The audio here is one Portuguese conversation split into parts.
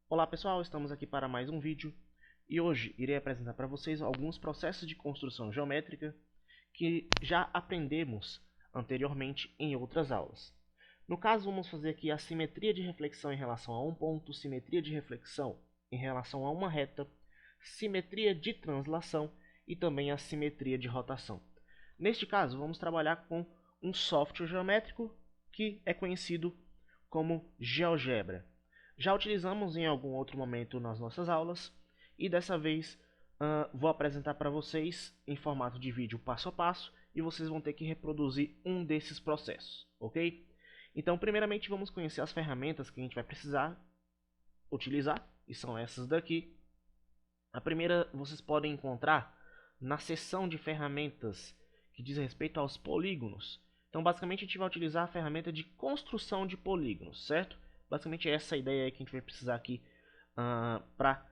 Olá pessoal, estamos aqui para mais um vídeo e hoje irei apresentar para vocês alguns processos de construção geométrica que já aprendemos anteriormente em outras aulas. No caso, vamos fazer aqui a simetria de reflexão em relação a um ponto, simetria de reflexão em relação a uma reta, simetria de translação e também a simetria de rotação. Neste caso, vamos trabalhar com um software geométrico que é conhecido como GeoGebra. Já utilizamos em algum outro momento nas nossas aulas e dessa vez vou apresentar para vocês em formato de vídeo passo a passo e vocês vão ter que reproduzir um desses processos, ok? Então, primeiramente vamos conhecer as ferramentas que a gente vai precisar utilizar e são essas daqui. A primeira vocês podem encontrar na seção de ferramentas que diz respeito aos polígonos. Então, basicamente a gente vai utilizar a ferramenta de construção de polígonos, certo? Basicamente essa é a ideia que a gente vai precisar aqui para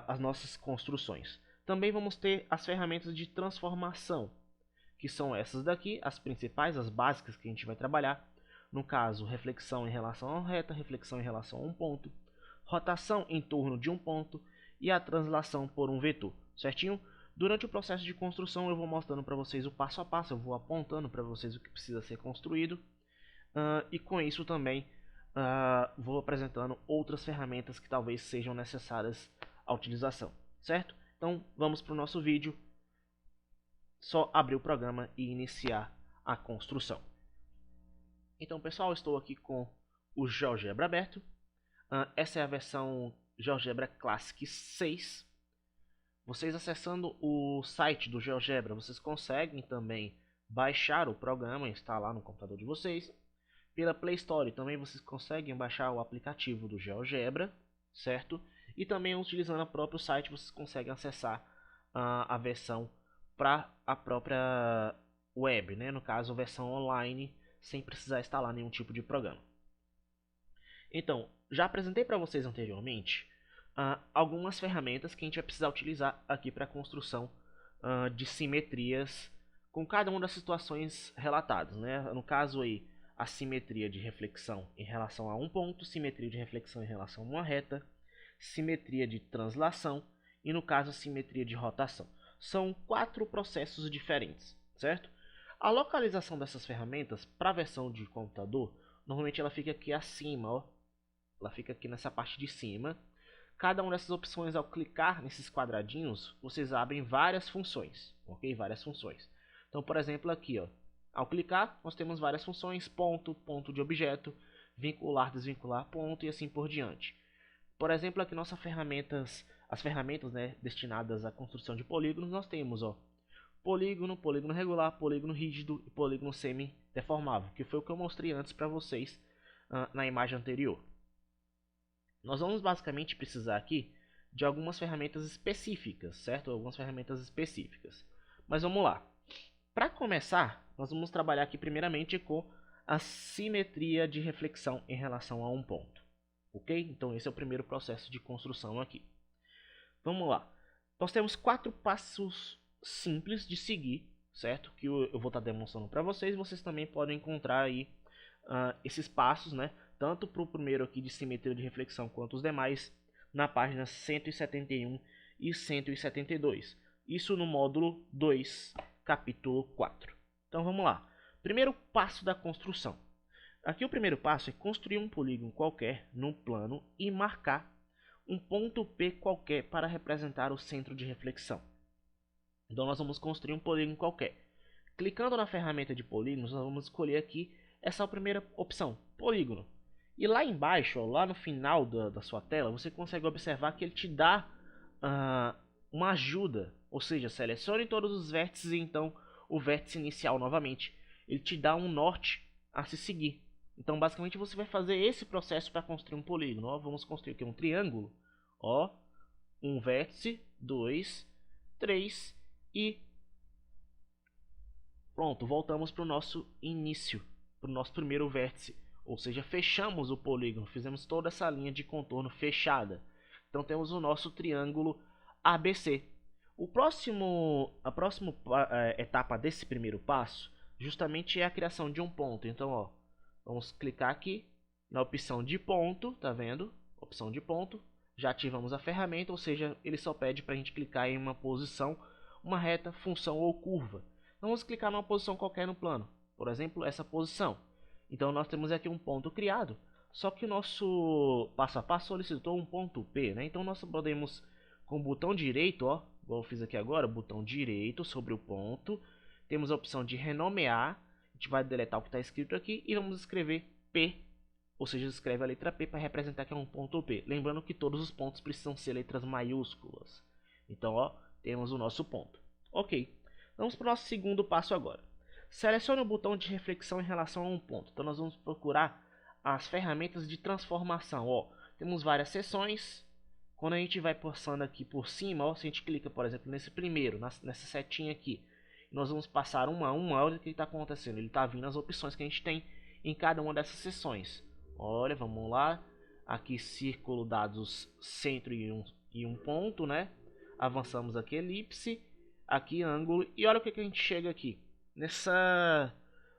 as nossas construções. Também vamos ter as ferramentas de transformação, que são essas daqui, as principais, as básicas que a gente vai trabalhar. No caso, reflexão em relação a uma reta, reflexão em relação a um ponto, rotação em torno de um ponto e a translação por um vetor, certinho? Durante o processo de construção eu vou mostrando para vocês o passo a passo, eu vou apontando para vocês o que precisa ser construído e com isso também vou apresentando outras ferramentas que talvez sejam necessárias à utilização, certo? Então vamos para o nosso vídeo, só abrir o programa e iniciar a construção. Então pessoal, estou aqui com o GeoGebra aberto, essa é a versão GeoGebra Classic 6. Vocês acessando o site do GeoGebra, vocês conseguem também baixar o programa e instalar no computador de vocês. Pela Play Store também vocês conseguem baixar o aplicativo do GeoGebra, certo? E também utilizando o próprio site vocês conseguem acessar a versão para a própria web, né? No caso, a versão online, sem precisar instalar nenhum tipo de programa. Então, já apresentei para vocês anteriormente algumas ferramentas que a gente vai precisar utilizar aqui para a construção de simetrias com cada uma das situações relatadas, né? No caso aí, a simetria de reflexão em relação a um ponto, simetria de reflexão em relação a uma reta, simetria de translação e, no caso, a simetria de rotação. São 4 processos diferentes, certo? A localização dessas ferramentas para a versão de computador, normalmente ela fica aqui acima, ó. Ela fica aqui nessa parte de cima. Cada uma dessas opções, ao clicar nesses quadradinhos, vocês abrem várias funções, ok? Várias funções. Então, por exemplo, aqui, ó, ao clicar, nós temos várias funções, ponto, ponto de objeto, vincular, desvincular, ponto e assim por diante. Por exemplo, aqui nossas ferramentas, as ferramentas, né, destinadas à construção de polígonos, nós temos, ó, polígono, polígono regular, polígono rígido e polígono semi-deformável, que foi o que eu mostrei antes para vocês na imagem anterior. Nós vamos basicamente precisar aqui de algumas ferramentas específicas, certo? Algumas ferramentas específicas. Mas vamos lá. Para começar, nós vamos trabalhar aqui primeiramente com a simetria de reflexão em relação a um ponto. Ok? Então esse é o primeiro processo de construção aqui. Vamos lá. Nós temos 4 passos simples de seguir, certo? Que eu vou estar demonstrando para vocês. Vocês também podem encontrar aí esses passos, né? Tanto para o primeiro aqui de simetria de reflexão quanto os demais na página 171 e 172. Isso no módulo 2, capítulo 4. Então vamos lá. Primeiro passo da construção. Aqui o primeiro passo é construir um polígono qualquer no plano e marcar um ponto P qualquer para representar o centro de reflexão. Então nós vamos construir um polígono qualquer. Clicando na ferramenta de polígonos, nós vamos escolher aqui essa primeira opção, polígono. E lá embaixo, ó, lá no final da sua tela, você consegue observar que ele te dá uma ajuda. Ou seja, selecione todos os vértices e então o vértice inicial novamente. Ele te dá um norte a se seguir. Então basicamente você vai fazer esse processo para construir um polígono. Ó, vamos construir aqui um triângulo. Ó, um vértice, 2, 3 e pronto, voltamos para o nosso início, para o nosso primeiro vértice. Ou seja, fechamos o polígono, fizemos toda essa linha de contorno fechada. Então temos o nosso triângulo ABC. A próxima etapa desse primeiro passo justamente é a criação de um ponto. Então, ó, vamos clicar aqui na opção de ponto, tá vendo? opção de ponto, já ativamos a ferramenta, ou seja, ele só pede para a gente clicar em uma posição, uma reta, função ou curva. Então vamos clicar numa posição qualquer no plano, por exemplo, essa posição. Então nós temos aqui um ponto criado, só que o nosso passo a passo solicitou um ponto P, né? Então nós podemos, com o botão direito, ó, igual eu fiz aqui agora, botão direito sobre o ponto, temos a opção de renomear, a gente vai deletar o que está escrito aqui e vamos escrever P, ou seja, escreve a letra P para representar que é um ponto P. Lembrando que todos os pontos precisam ser letras maiúsculas. Então, ó, temos o nosso ponto. Ok, vamos para o nosso segundo passo agora. Selecione o botão de reflexão em relação a um ponto. Então, nós vamos procurar as ferramentas de transformação. Ó, temos várias seções. Quando a gente vai passando aqui por cima, ó, se a gente clica, por exemplo, nesse primeiro, nessa setinha aqui, nós vamos passar uma a uma. Olha o que está acontecendo. Ele está vindo as opções que a gente tem em cada uma dessas seções. Olha, vamos lá. Aqui círculo, dados, centro e um ponto, né? Avançamos aqui elipse, aqui ângulo. E olha o que a gente chega aqui. Nessa...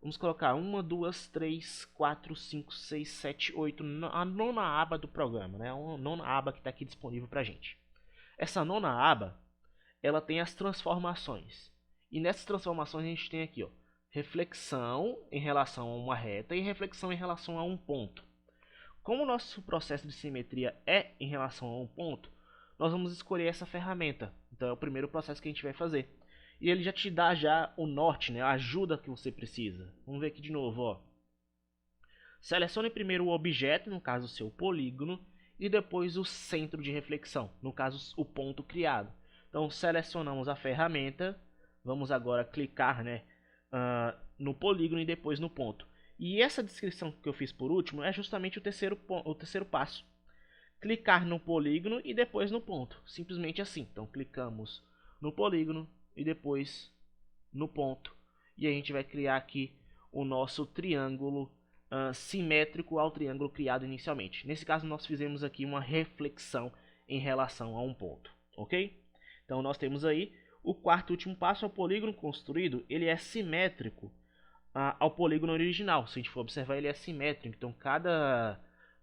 Vamos colocar 1, 2, 3, 4, 5, 6, 7, 8. A nona aba do programa, né? A nona aba que está aqui disponível para a gente. Essa nona aba, ela tem as transformações. E nessas transformações a gente tem aqui, ó, reflexão em relação a uma reta e reflexão em relação a um ponto. Como o nosso processo de simetria é em relação a um ponto, nós vamos escolher essa ferramenta. Então é o primeiro processo que a gente vai fazer. E ele já te dá já o norte, né, a ajuda que você precisa. Vamos ver aqui de novo, ó. Selecione primeiro o objeto, no caso o seu polígono, e depois o centro de reflexão, no caso o ponto criado. Então selecionamos a ferramenta, vamos agora clicar, né, no polígono e depois no ponto. E essa descrição que eu fiz por último é justamente o terceiro passo. Clicar no polígono e depois no ponto, simplesmente assim. Então clicamos no polígono e depois no ponto. E a gente vai criar aqui o nosso triângulo simétrico ao triângulo criado inicialmente. Nesse caso nós fizemos aqui uma reflexão em relação a um ponto, ok? Então nós temos aí o quarto e último passo, é o polígono construído, ele é simétrico ao polígono original. Se a gente for observar, ele é simétrico, então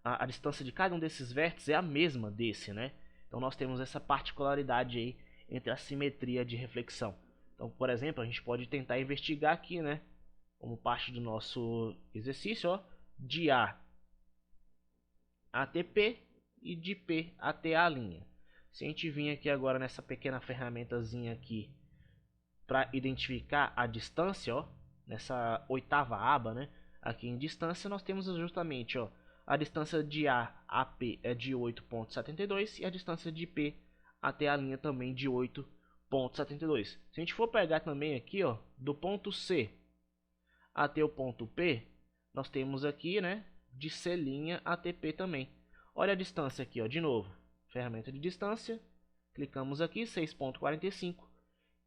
a distância de cada um desses vértices é a mesma desse, né? Então nós temos essa particularidade aí entre a simetria de reflexão. Então, por exemplo, a gente pode tentar investigar aqui, né, como parte do nosso exercício, ó, de A até P e de P até A'. Se a gente vir aqui agora nessa pequena ferramentazinha aqui para identificar a distância, ó, nessa oitava aba, né, aqui em distância, nós temos justamente, ó, a distância de A a P é de 8,72 e a distância de P até a linha também de 8,72. Se a gente for pegar também aqui, ó, do ponto C até o ponto P, nós temos aqui, né, de C' até P também. Olha a distância aqui, ó, de novo. Ferramenta de distância, clicamos aqui, 6,45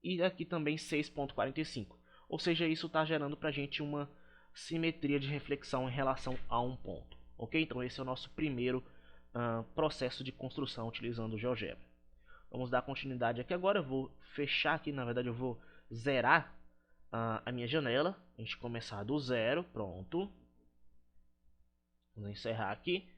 e aqui também 6,45. Ou seja, isso está gerando para a gente uma simetria de reflexão em relação a um ponto. Ok? Então esse é o nosso primeiro processo de construção utilizando o GeoGebra. Vamos dar continuidade aqui agora. Eu vou fechar aqui, na verdade eu vou zerar a minha janela. A gente começar do zero, pronto. Vamos encerrar aqui.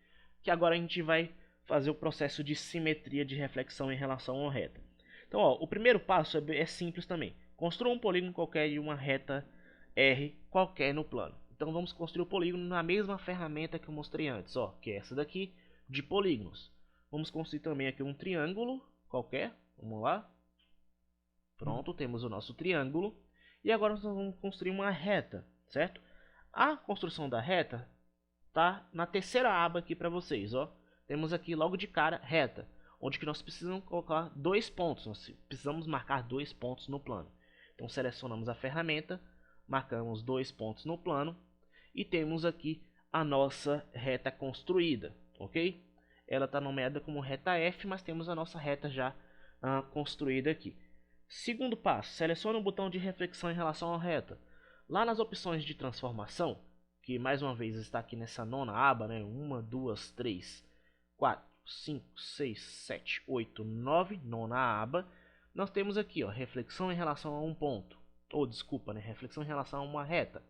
Que agora a gente vai fazer o processo de simetria de reflexão em relação a uma reta. Então, ó, o primeiro passo é simples também. Construa um polígono qualquer e uma reta R qualquer no plano. Então vamos construir o polígono na mesma ferramenta que eu mostrei antes, ó, que é essa daqui de polígonos. Vamos construir também aqui um triângulo qualquer. Vamos lá. Pronto, temos o nosso triângulo. E agora nós vamos construir uma reta, certo? A construção da reta tá na terceira aba aqui para vocês, ó. Temos aqui logo de cara reta, onde que nós precisamos colocar dois pontos. Nós precisamos marcar dois pontos no plano. Então selecionamos a ferramenta, marcamos dois pontos no plano e temos aqui a nossa reta construída, ok? Ela está nomeada como reta F, mas temos a nossa reta já construída aqui. Segundo passo, selecione o botão de reflexão em relação à reta. Lá nas opções de transformação, que mais uma vez está aqui nessa nona aba, né? 1, 2, 3, 4, 5, 6, 7, 8, 9, nona aba. Nós temos aqui, ó, reflexão em relação a um ponto. Ou desculpa, né? Reflexão em relação a uma reta.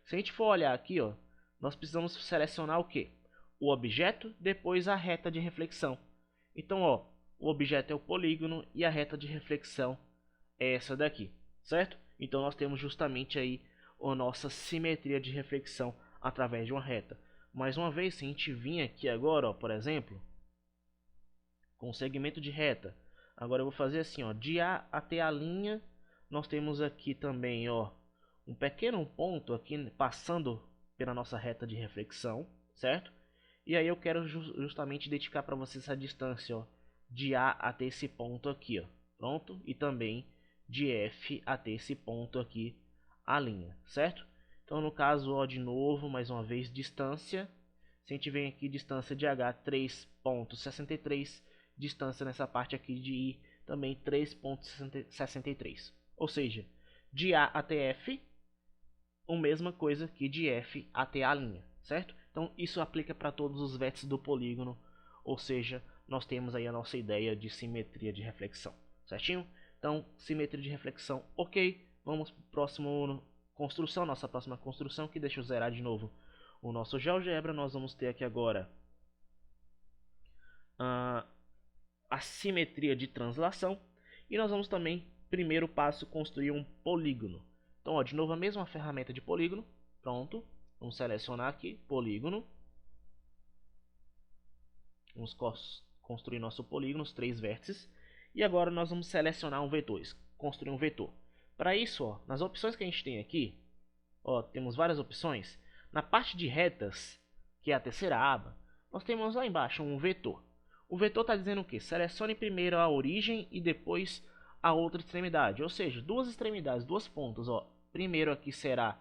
Se a gente for olhar aqui, ó, nós precisamos selecionar o quê? o objeto, depois a reta de reflexão. Então, ó, o objeto é o polígono e a reta de reflexão é essa daqui, certo? Então nós temos justamente aí a nossa simetria de reflexão através de uma reta. Mais uma vez, se a gente vir aqui agora, ó, por exemplo, com o segmento de reta, agora eu vou fazer assim, ó, de A até a linha, nós temos aqui também, ó, um pequeno ponto aqui passando pela nossa reta de reflexão, certo? E aí eu quero justamente identificar para vocês essa distância, ó, de A até esse ponto aqui, ó, pronto? E também de F até esse ponto aqui, a linha, certo? Então no caso, ó, de novo, mais uma vez, distância. Se a gente vem aqui, distância de H, 3,63. Distância nessa parte aqui de I, também 3,63. Ou seja, de A até F, a mesma coisa que de F até a linha, certo? Então isso aplica para todos os vértices do polígono, ou seja, nós temos aí a nossa ideia de simetria de reflexão, certinho? Então, simetria de reflexão, ok. Vamos para a próxima construção, nossa próxima construção, que deixa eu zerar de novo o nosso GeoGebra. Nós vamos ter aqui agora a simetria de translação, e nós vamos também, primeiro passo, construir um polígono. Então, ó, de novo a mesma ferramenta de polígono, pronto. Vamos selecionar aqui, polígono. Vamos construir nosso polígono, os 3 vértices. E agora nós vamos selecionar um vetor, construir um vetor. Para isso, ó, nas opções que a gente tem aqui, ó, temos várias opções. Na parte de retas, que é a terceira aba, nós temos lá embaixo um vetor. O vetor está dizendo o quê? Selecione primeiro a origem e depois a outra extremidade. Ou seja, duas extremidades, duas pontas. Ó. Primeiro aqui será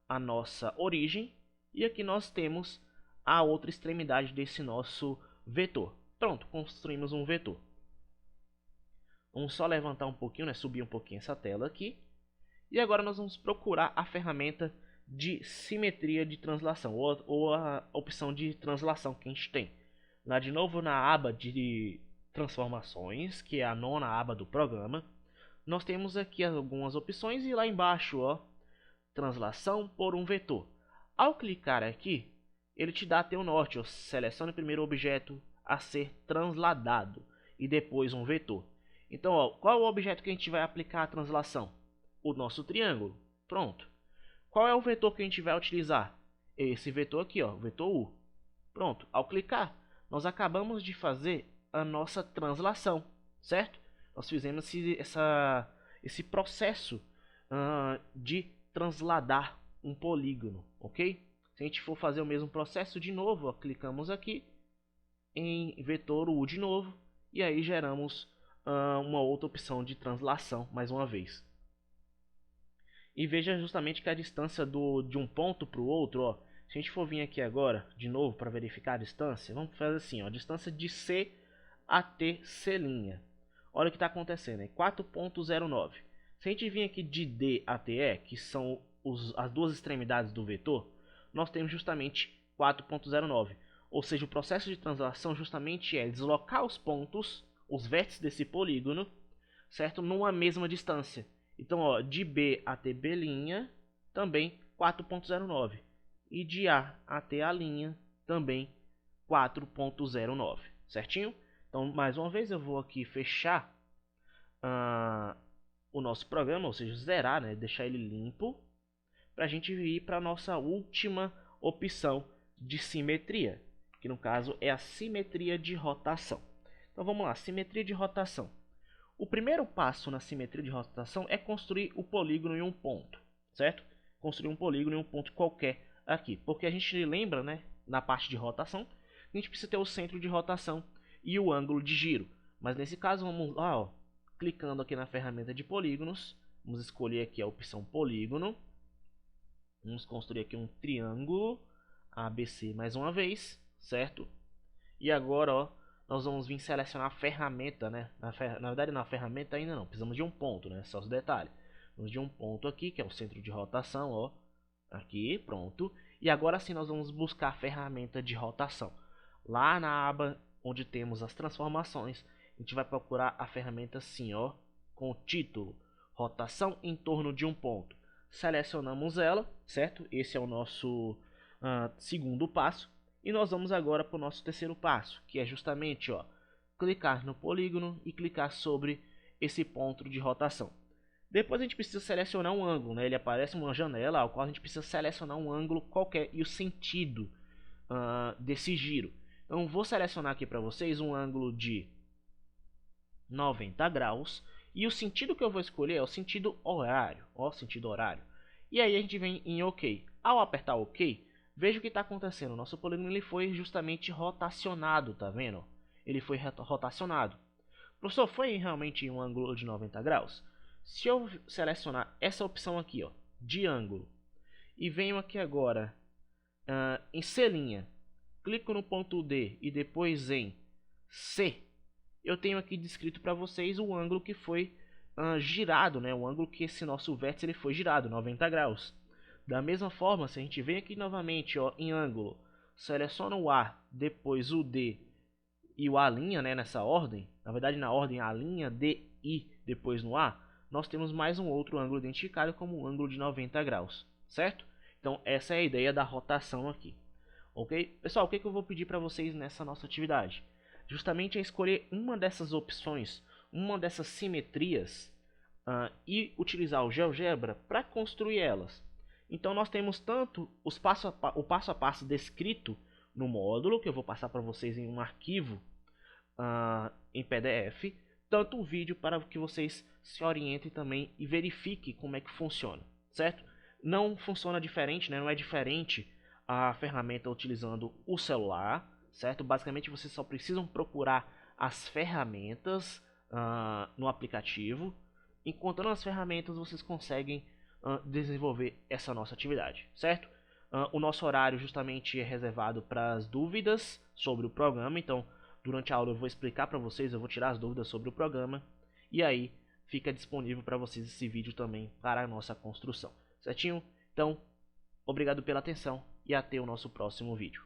a nossa origem e aqui nós temos a outra extremidade desse nosso vetor. Pronto, construímos um vetor. Vamos só levantar um pouquinho, né? Subir um pouquinho essa tela aqui. E agora nós vamos procurar a ferramenta de simetria de translação, ou a opção de translação que a gente tem. Lá de novo na aba de transformações, que é a 9ª aba do programa, nós temos aqui algumas opções e lá embaixo, ó, translação por um vetor. Ao clicar aqui, ele te dá até o norte, ó, selecione primeiro o objeto a ser transladado e depois um vetor. Então, ó, qual é o objeto que a gente vai aplicar a translação? O nosso triângulo. Pronto. Qual é o vetor que a gente vai utilizar? Esse vetor aqui, ó, o vetor U. Pronto. Ao clicar, nós acabamos de fazer a nossa translação, certo? Nós fizemos esse processo de transladar um polígono, ok? Se a gente for fazer o mesmo processo de novo, ó, clicamos aqui em vetor U de novo e aí geramos uma outra opção de translação mais uma vez. E veja justamente que a distância de um ponto para o outro, ó, se a gente for vir aqui agora, de novo, para verificar a distância, vamos fazer assim, ó, a distância de C até C'. Olha o que está acontecendo, é 4,09. Se a gente vir aqui de D até E, que são as duas extremidades do vetor, nós temos justamente 4,09. Ou seja, o processo de translação justamente é deslocar os pontos, os vértices desse polígono, certo? Numa mesma distância. Então, ó, de B até B', também 4,09. E de A até A', também 4,09. Certinho? Então, mais uma vez, eu vou aqui fechar o nosso programa, ou seja, zerar, né? Deixar ele limpo, para a gente ir para a nossa última opção de simetria, que no caso é a simetria de rotação. Então, vamos lá, simetria de rotação. O primeiro passo na simetria de rotação é construir o polígono em um ponto, certo? Construir um polígono em um ponto qualquer aqui, porque a gente lembra, né, na parte de rotação, a gente precisa ter o centro de rotação e o ângulo de giro. Mas nesse caso, vamos lá, ó, clicando aqui na ferramenta de polígonos, vamos escolher aqui a opção polígono. Vamos construir aqui um triângulo ABC mais uma vez, certo? E agora, ó, nós vamos vir selecionar a ferramenta, né? Na verdade, na ferramenta ainda não, precisamos de um ponto, né? Só os detalhes. Vamos de um ponto aqui, que é o centro de rotação, ó. Aqui, pronto. E agora sim nós vamos buscar a ferramenta de rotação. Lá na aba onde temos as transformações, a gente vai procurar a ferramenta assim, ó, com o título Rotação em torno de um ponto. Selecionamos ela, certo? Esse é o nosso segundo passo. E nós vamos agora para o nosso terceiro passo, que é justamente clicar no polígono e clicar sobre esse ponto de rotação. Depois a gente precisa selecionar um ângulo, né? Ele aparece uma janela ao qual a gente precisa selecionar um ângulo qualquer e o sentido desse giro. Então vou selecionar aqui para vocês um ângulo de 90 graus e o sentido que eu vou escolher é o sentido horário, sentido horário. E aí a gente vem em OK. Ao apertar OK, veja o que está acontecendo. O nosso polígono ele foi justamente rotacionado, tá vendo? Ele foi rotacionado. Professor, foi realmente em um ângulo de 90 graus? Se eu selecionar essa opção aqui, de ângulo, e venho aqui agora em C', clico no ponto D e depois em C, eu tenho aqui descrito para vocês o ângulo que foi girado, né? O ângulo que esse nosso vértice ele foi girado, 90 graus. Da mesma forma, se a gente vem aqui novamente em ângulo, seleciona o A, depois o D e o A', né, nessa ordem, na verdade na ordem A', D, I, depois no A, nós temos mais um outro ângulo identificado como um ângulo de 90 graus, certo? Então essa é a ideia da rotação aqui, ok? Pessoal, o que eu vou pedir para vocês nessa nossa atividade? Justamente é escolher uma dessas opções, uma dessas simetrias e utilizar o GeoGebra para construir elas. Então nós temos tanto o passo a passo descrito no módulo, que eu vou passar para vocês em um arquivo em PDF, tanto o vídeo para que vocês se orientem também e verifiquem como é que funciona, certo? Não funciona diferente, né? Não é diferente a ferramenta utilizando o celular, certo? Basicamente vocês só precisam procurar as ferramentas no aplicativo. Encontrando as ferramentas vocês conseguem desenvolver essa nossa atividade, certo? O nosso horário justamente é reservado para as dúvidas sobre o programa, então durante a aula eu vou explicar para vocês, eu vou tirar as dúvidas sobre o programa e aí fica disponível para vocês esse vídeo também para a nossa construção, certinho? Então, obrigado pela atenção e até o nosso próximo vídeo.